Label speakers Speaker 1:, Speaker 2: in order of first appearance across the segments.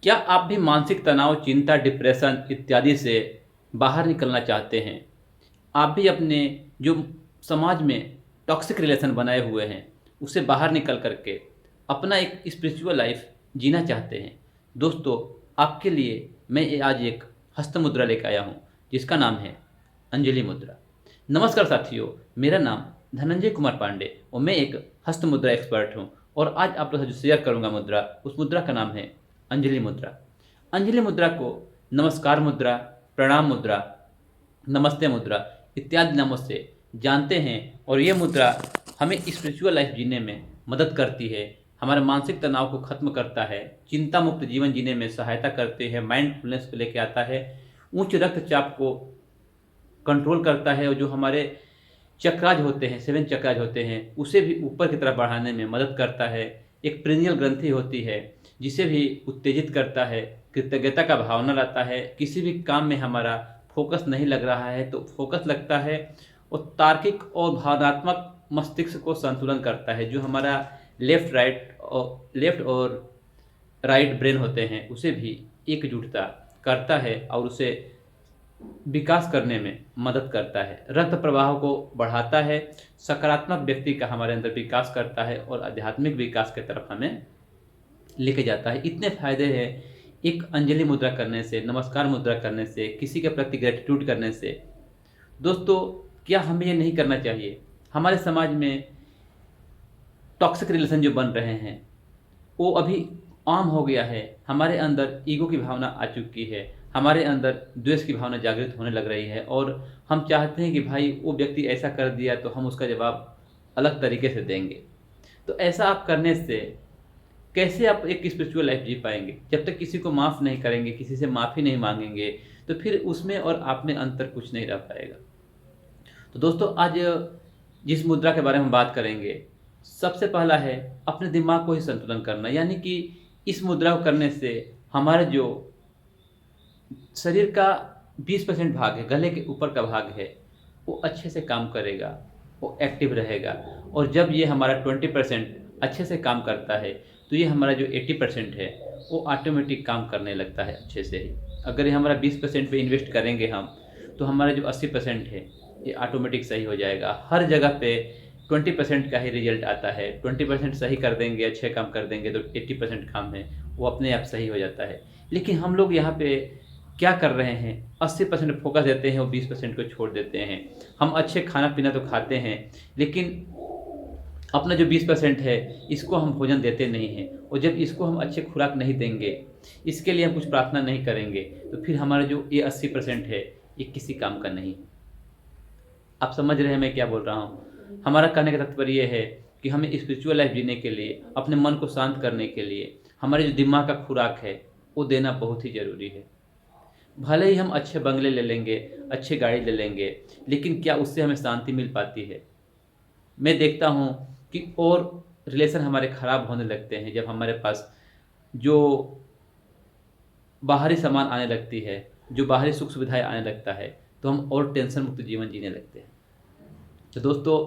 Speaker 1: क्या आप भी मानसिक तनाव, चिंता, डिप्रेशन इत्यादि से बाहर निकलना चाहते हैं? आप भी अपने जो समाज में टॉक्सिक रिलेशन बनाए हुए हैं, उससे बाहर निकल कर के अपना एक स्पिरिचुअल लाइफ जीना चाहते हैं? दोस्तों, आपके लिए मैं आज एक हस्त मुद्रा लेकर आया हूँ, जिसका नाम है अंजलि मुद्रा। नमस्कार साथियों, मेरा नाम धनंजय कुमार पांडे और मैं एक हस्त मुद्रा एक्सपर्ट हूँ। और आज आप लोगों से जो शेयर करूँगा मुद्रा, उस मुद्रा का नाम है अंजलि मुद्रा। अंजलि मुद्रा को नमस्कार मुद्रा, प्रणाम मुद्रा, नमस्ते मुद्रा इत्यादि नामों से जानते हैं। और ये मुद्रा हमें स्पिरिचुअल लाइफ जीने में मदद करती है, हमारे मानसिक तनाव को खत्म करता है, चिंता मुक्त जीवन जीने में सहायता करते हैं, माइंडफुलनेस को लेकर आता है, उच्च रक्तचाप को कंट्रोल करता है, और जो हमारे चक्राज होते हैं, 7 चक्राज होते हैं, उसे भी ऊपर की तरफ बढ़ाने में मदद करता है। एक प्रिनियल ग्रंथि होती है, जिसे भी उत्तेजित करता है, कृतज्ञता का भावना लाता है, किसी भी काम में हमारा फोकस नहीं लग रहा है तो फोकस लगता है, और तार्किक और भावनात्मक मस्तिष्क को संतुलन करता है। जो हमारा लेफ्ट और राइट ब्रेन होते हैं, उसे भी एकजुटता करता है और उसे विकास करने में मदद करता है, रक्त प्रवाह को बढ़ाता है, सकारात्मक व्यक्ति का हमारे अंदर विकास करता है और आध्यात्मिक विकास की तरफ हमें लेके जाता है। इतने फायदे हैं एक अंजलि मुद्रा करने से, नमस्कार मुद्रा करने से, किसी के प्रति ग्रेटिट्यूड करने से। दोस्तों, क्या हमें ये नहीं करना चाहिए? हमारे समाज में टॉक्सिक रिलेशन जो बन रहे हैं, वो अभी आम हो गया है। हमारे अंदर ईगो की भावना आ चुकी है, हमारे अंदर द्वेष की भावना जागृत होने लग रही है, और हम चाहते हैं कि भाई वो व्यक्ति ऐसा कर दिया तो हम उसका जवाब अलग तरीके से देंगे। तो ऐसा आप करने से कैसे आप एक स्पिरिचुअल लाइफ जी पाएंगे? जब तक किसी को माफ़ नहीं करेंगे, किसी से माफ़ी नहीं मांगेंगे, तो फिर उसमें और आप में अंतर कुछ नहीं रह पाएगा। तो दोस्तों, आज जिस मुद्रा के बारे में बात करेंगे, सबसे पहला है अपने दिमाग को ही संतुलन करना। यानी कि इस मुद्रा को करने से हमारे जो शरीर का 20% भाग है, गले के ऊपर का भाग है, वो अच्छे से काम करेगा, वो एक्टिव रहेगा। और जब ये हमारा 20% अच्छे से काम करता है, तो ये हमारा जो 80% है, वो ऑटोमेटिक काम करने लगता है अच्छे से ही। अगर ये हमारा 20% पे इन्वेस्ट करेंगे हम, तो हमारा जो 80% है, ये ऑटोमेटिक सही हो जाएगा। हर जगह पे 20% का ही रिजल्ट आता है। 20% सही कर देंगे, अच्छे काम कर देंगे, तो 80% काम है वो अपने आप सही हो जाता है। लेकिन हम लोग यहाँ पे क्या कर रहे हैं? 80% फोकस देते हैं और 20% को छोड़ देते हैं। हम अच्छे खाना पीना तो खाते हैं, लेकिन अपना जो 20% है, इसको हम भोजन देते नहीं हैं। और जब इसको हम अच्छे खुराक नहीं देंगे, इसके लिए हम कुछ प्रार्थना नहीं करेंगे, तो फिर हमारा जो ये 80% है, ये किसी काम का नहीं। आप समझ रहे हैं मैं क्या बोल रहा हूँ? हमारा कहने का तात्पर्य ये है कि हमें स्पिरिचुअल लाइफ जीने के लिए, अपने मन को शांत करने के लिए, हमारे जो दिमाग का खुराक है, वो देना बहुत ही ज़रूरी है। भले ही हम अच्छे बंगले ले लेंगे, अच्छी गाड़ी ले लेंगे, लेकिन क्या उससे हमें शांति मिल पाती है? मैं देखता हूँ कि और रिलेशन हमारे ख़राब होने लगते हैं जब हमारे पास जो बाहरी सामान आने लगती है, जो बाहरी सुख सुविधाएँ आने लगता है, तो हम और टेंशन मुक्त जीवन जीने लगते हैं। तो दोस्तों,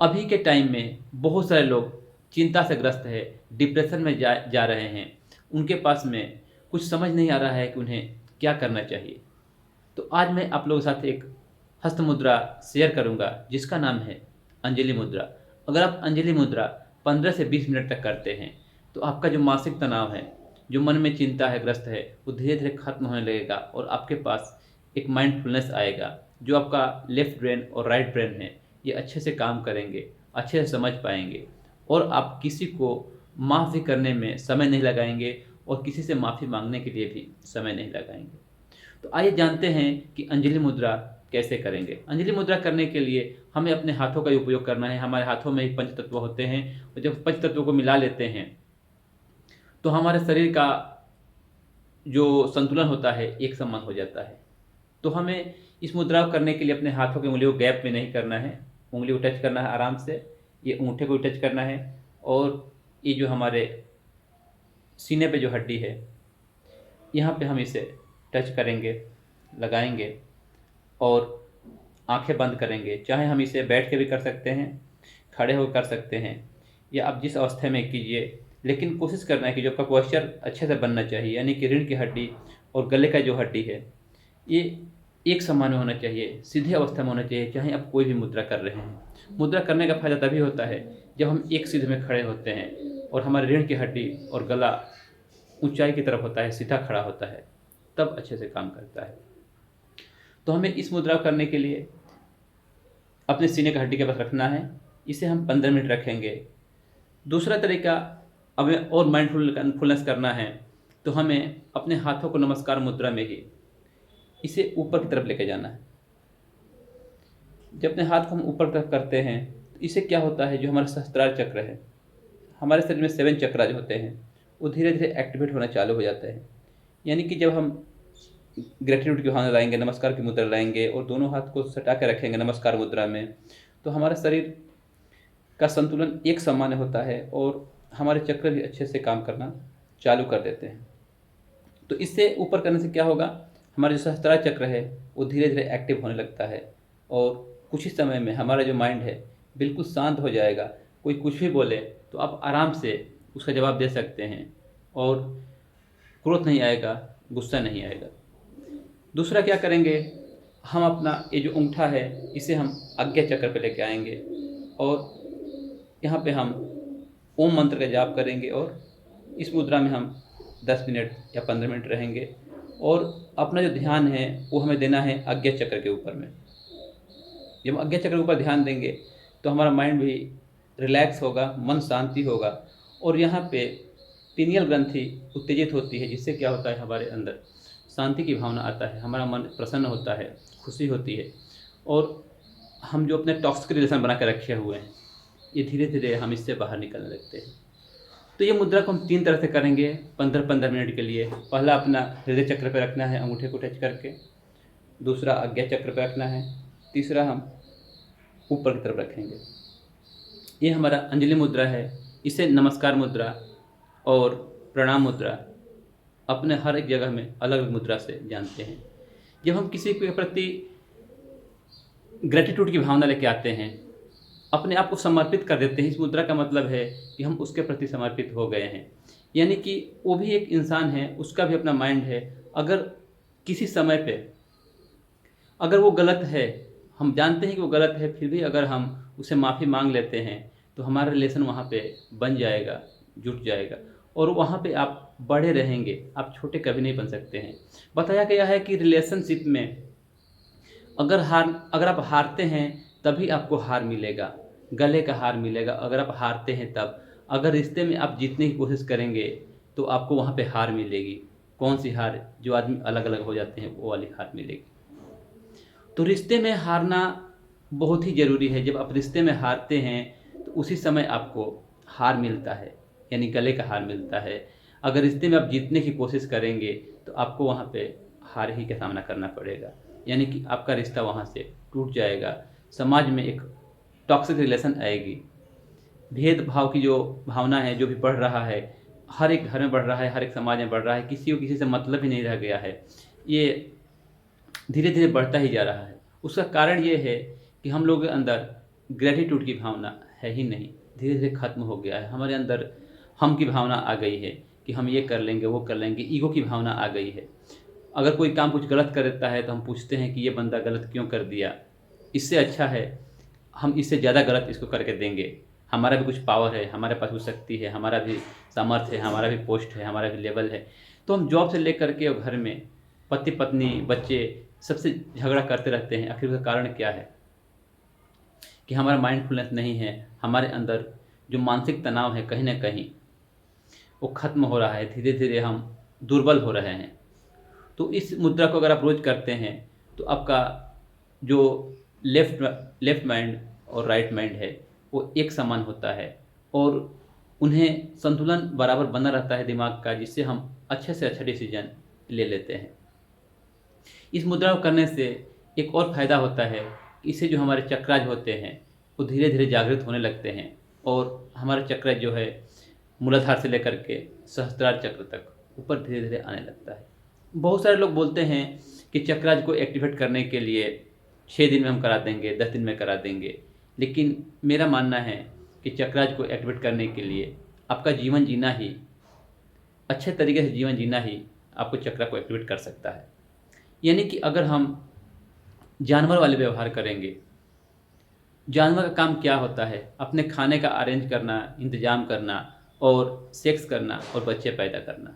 Speaker 1: अभी के टाइम में बहुत सारे लोग चिंता से ग्रस्त है, डिप्रेशन में जा जा रहे हैं। उनके पास में कुछ समझ नहीं आ रहा है कि उन्हें क्या करना चाहिए। तो आज मैं आप लोगों के साथ एक हस्त मुद्रा शेयर करूंगा, जिसका नाम है अंजलि मुद्रा। अगर आप अंजलि मुद्रा 15 से 20 मिनट तक करते हैं, तो आपका जो मानसिक तनाव है, जो मन में चिंता है, ग्रस्त है, वो धीरे धीरे खत्म होने लगेगा, और आपके पास एक माइंडफुलनेस आएगा। जो आपका लेफ्ट ब्रेन और राइट ब्रेन है, ये अच्छे से काम करेंगे, अच्छे से समझ पाएंगे, और आप किसी को माफ़ भी करने में समय नहीं लगाएंगे, और किसी से माफ़ी मांगने के लिए भी समय नहीं लगाएंगे। तो आइए जानते हैं कि अंजलि मुद्रा कैसे करेंगे। अंजलि मुद्रा करने के लिए हमें अपने हाथों का ही उपयोग करना है। हमारे हाथों में ही पंच तत्व होते हैं, और जब पंच तत्वों को मिला लेते हैं, तो हमारे शरीर का जो संतुलन होता है एक समान हो जाता है। तो हमें इस मुद्रा को करने के लिए अपने हाथों की उंगलियों को गैप में नहीं करना है, उंगली को टच करना है आराम से, ये अंगूठे को टच करना है, और ये जो हमारे सीने पे जो हड्डी है, यहाँ पे हम इसे टच करेंगे, लगाएंगे, और आंखें बंद करेंगे। चाहे हम इसे बैठ के भी कर सकते हैं, खड़े होकर कर सकते हैं, या आप जिस अवस्था में कीजिए लेकिन कोशिश करना है कि जो आपका पोस्चर अच्छे से बनना चाहिए, यानी कि रीढ़ की हड्डी और गले का जो हड्डी है ये एक समान में होना चाहिए, सीधी अवस्था में होना चाहिए, चाहे आप कोई भी मुद्रा कर रहे हैं। मुद्रा करने का फायदा तभी होता है जब हम एक सीधे में खड़े होते हैं और हमारी रीढ़ की हड्डी और गला ऊंचाई की तरफ होता है, सीधा खड़ा होता है, तब अच्छे से काम करता है। तो हमें इस मुद्रा को करने के लिए अपने सीने का हड्डी के पास रखना है। इसे हम 15 मिनट रखेंगे। दूसरा तरीका, हमें और माइंडफुलनेस करना है तो हमें अपने हाथों को नमस्कार मुद्रा में ही इसे ऊपर की तरफ लेके जाना है। जब अपने हाथ को हम ऊपर की तरफ करते हैं तो इससे क्या होता है, जो हमारा सहस्त्रार चक्र है, हमारे शरीर में 7 चक्र जो होते हैं वो धीरे धीरे एक्टिवेट होना चालू हो जाते हैं। यानी कि जब हम ग्रेटिट्यूड की भावना लाएंगे, नमस्कार की मुद्रा लाएंगे और दोनों हाथ को सटा के रखेंगे नमस्कार मुद्रा में, तो हमारा शरीर का संतुलन एक समान होता है और हमारे चक्र भी अच्छे से काम करना चालू कर देते हैं। तो इससे ऊपर करने से क्या होगा, हमारा जो सहस्त्रार चक्र है वो धीरे धीरे एक्टिव होने लगता है और कुछ ही समय में हमारा जो माइंड है बिल्कुल शांत हो जाएगा। कोई कुछ भी बोले तो आप आराम से उसका जवाब दे सकते हैं और क्रोध नहीं आएगा, गुस्सा नहीं आएगा। दूसरा क्या करेंगे, हम अपना ये जो अंगूठा है इसे हम आज्ञा चक्र पे लेके आएंगे और यहाँ पे हम ओम मंत्र का जाप करेंगे और इस मुद्रा में हम 10 मिनट या 15 मिनट रहेंगे और अपना जो ध्यान है वो हमें देना है आज्ञा चक्र के ऊपर में। जब आज्ञा चक्र के ऊपर ध्यान देंगे तो हमारा माइंड भी रिलैक्स होगा, मन शांति होगा और यहाँ पे पीनियल ग्रंथि उत्तेजित होती है, जिससे क्या होता है, हमारे अंदर शांति की भावना आता है, हमारा मन प्रसन्न होता है, खुशी होती है और हम जो अपने टॉक्सिक रिलेशन बना कर रखे हुए हैं ये धीरे धीरे हम इससे बाहर निकलने लगते हैं। तो ये मुद्रा को हम 3 तरह से करेंगे 15-15 मिनट के लिए। पहला अपना हृदय चक्र पर रखना है अंगूठे को टच करके, दूसरा आज्ञा चक्र पर रखना है, तीसरा हम ऊपर की तरफ रखेंगे। ये हमारा अंजलि मुद्रा है। इसे नमस्कार मुद्रा और प्रणाम मुद्रा अपने हर एक जगह में अलग अलग मुद्रा से जानते हैं। जब हम किसी के प्रति ग्रेटिट्यूड की भावना लेके आते हैं, अपने आप को समर्पित कर देते हैं, इस मुद्रा का मतलब है कि हम उसके प्रति समर्पित हो गए हैं। यानी कि वो भी एक इंसान है, उसका भी अपना माइंड है। अगर किसी समय पे अगर वो गलत है, हम जानते हैं कि वो गलत है, फिर भी अगर हम उसे माफ़ी मांग लेते हैं तो हमारा रिलेशन वहाँ पे बन जाएगा, जुट जाएगा और वहाँ पे आप बड़े रहेंगे, आप छोटे कभी नहीं बन सकते हैं। बताया गया है कि रिलेशनशिप में अगर आप हारते हैं तभी आपको हार मिलेगा, गले का हार मिलेगा अगर आप हारते हैं तब। अगर रिश्ते में आप जीतने की कोशिश करेंगे तो आपको वहाँ पे हार मिलेगी। कौन सी हार, जो आदमी अलग अलग हो जाते हैं वो वाली हार मिलेगी। तो रिश्ते में हारना बहुत ही ज़रूरी है। जब आप रिश्ते में हारते हैं तो उसी समय आपको हार मिलता है, यानी गले का हार मिलता है। अगर रिश्ते में आप जीतने की कोशिश करेंगे तो आपको वहाँ पे हार ही का सामना करना पड़ेगा, यानी कि आपका रिश्ता वहाँ से टूट जाएगा। समाज में एक टॉक्सिक रिलेशन आएगी, भेदभाव की जो भावना है, जो भी बढ़ रहा है, हर एक घर में बढ़ रहा है, हर एक समाज में बढ़ रहा है, किसी को किसी से मतलब ही नहीं रह गया है, ये धीरे धीरे बढ़ता ही जा रहा है। उसका कारण ये है कि हम लोगों के अंदर ग्रेटिट्यूड की भावना है ही नहीं, धीरे धीरे खत्म हो गया है। हमारे अंदर हम की भावना आ गई है कि हम ये कर लेंगे, वो कर लेंगे, ईगो की भावना आ गई है। अगर कोई काम कुछ गलत कर देता है तो हम पूछते हैं कि ये बंदा गलत क्यों कर दिया, इससे अच्छा है हम इससे ज़्यादा गलत इसको करके देंगे। हमारा भी कुछ पावर है, हमारे पास कुछ शक्ति है, हमारा भी सामर्थ्य है, हमारा भी पोस्ट है, हमारा भी लेवल है। तो हम जॉब से लेकर के घर में पति पत्नी बच्चे सबसे झगड़ा करते रहते हैं। आखिर उसका कारण क्या है कि हमारा माइंडफुलनेस नहीं है, हमारे अंदर जो मानसिक तनाव है कहीं ना कहीं वो खत्म हो रहा है, धीरे धीरे हम दुर्बल हो रहे हैं। तो इस मुद्रा को अगर आप रोज़ करते हैं तो आपका जो लेफ्ट माइंड और राइट माइंड है वो एक समान होता है और उन्हें संतुलन बराबर बना रहता है दिमाग का, जिससे हम अच्छे से अच्छा डिसीजन ले लेते हैं। इस मुद्रा को करने से एक और फ़ायदा होता है कि इससे जो हमारे चक्राज होते हैं वो धीरे धीरे जागृत होने लगते हैं और हमारा चक्र जो है मूलाधार से लेकर के सहस्त्रार चक्र तक ऊपर धीरे धीरे आने लगता है। बहुत सारे लोग बोलते हैं कि चक्राज को एक्टिवेट करने के लिए 6 दिन में हम करा देंगे, 10 दिन में करा देंगे, लेकिन मेरा मानना है कि चक्राज को एक्टिवेट करने के लिए आपका जीवन जीना ही, अच्छे तरीके से जीवन जीना ही आपको चक्रा को एक्टिवेट कर सकता है। यानी कि अगर हम जानवर वाले व्यवहार करेंगे, जानवर का काम क्या होता है? अपने खाने का अरेंज करना, इंतज़ाम करना और सेक्स करना और बच्चे पैदा करना।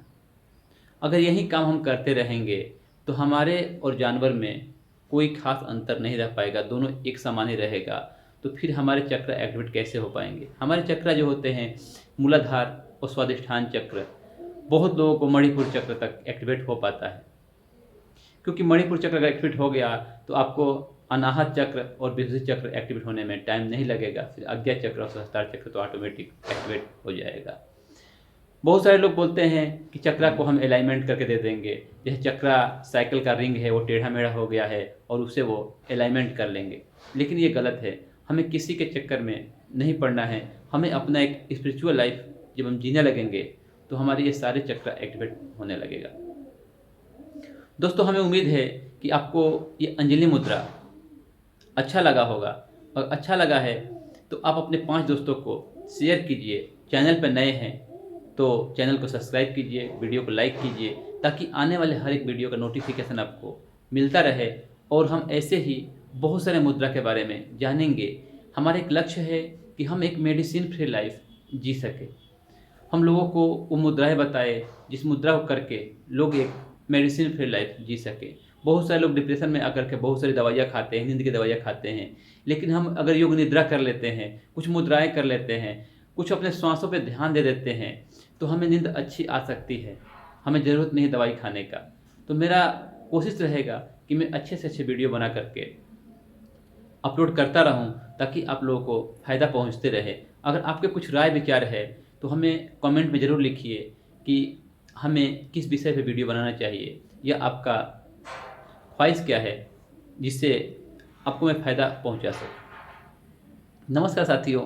Speaker 1: अगर यही काम हम करते रहेंगे तो हमारे और जानवर में कोई ख़ास अंतर नहीं रह पाएगा, दोनों एक समान ही रहेगा। तो फिर हमारे चक्र एक्टिवेट कैसे हो पाएंगे? हमारे चक्र जो होते हैं मूलाधार और स्वादिष्ठान चक्र, बहुत लोगों को मणिपुर चक्र तक एक्टिवेट हो पाता है, क्योंकि मणिपुर चक्र अगर एक्टिवेट हो गया तो आपको अनाहत चक्र और विशुद्धि चक्र एक्टिवेट होने में टाइम नहीं लगेगा। फिर अज्ञा चक्र और सहस्त्रार चक्र तो ऑटोमेटिक एक्टिवेट हो जाएगा। बहुत सारे लोग बोलते हैं कि चक्रा को हम अलाइनमेंट करके दे देंगे, जैसे चक्रा साइकिल का रिंग है वो टेढ़ा मेढ़ा हो गया है और उसे वो अलाइनमेंट कर लेंगे, लेकिन ये गलत है। हमें किसी के चक्कर में नहीं पड़ना है। हमें अपना एक स्पिरिचुअल लाइफ जब हम जीने लगेंगे तो हमारे ये सारे चक्र एक्टिवेट होने लगेगा। दोस्तों, हमें उम्मीद है कि आपको ये अंजलि मुद्रा अच्छा लगा होगा, और अच्छा लगा है तो आप अपने 5 दोस्तों को शेयर कीजिए। चैनल पर नए हैं तो चैनल को सब्सक्राइब कीजिए, वीडियो को लाइक कीजिए, ताकि आने वाले हर एक वीडियो का नोटिफिकेशन आपको मिलता रहे और हम ऐसे ही बहुत सारे मुद्रा के बारे में जानेंगे। हमारा एक लक्ष्य है कि हम एक मेडिसिन फ्री लाइफ जी सके। हम लोगों को वो मुद्राएं बताए जिस मुद्रा को करके लोग एक मेडिसिन फ्री लाइफ जी सके। बहुत सारे लोग डिप्रेशन में आकर के बहुत सारी दवाइयाँ खाते हैं, नींद की दवाइयाँ खाते हैं, लेकिन हम अगर योग निद्रा कर लेते हैं, कुछ मुद्राएं कर लेते हैं, कुछ अपने श्वासों पे ध्यान दे देते हैं, तो हमें नींद अच्छी आ सकती है। हमें ज़रूरत नहीं दवाई खाने का। तो मेरा कोशिश रहेगा कि मैं अच्छे से अच्छे वीडियो बना करके अपलोड करता रहूं, ताकि आप लोगों को फ़ायदा पहुंचते रहे। अगर आपके कुछ राय विचार है तो हमें कमेंट में ज़रूर लिखिए कि हमें किस विषय पे वीडियो बनाना चाहिए, या आपका ख्वाहिश क्या है जिससे आपको मैं फ़ायदा पहुंचा सकूं। नमस्कार साथियों।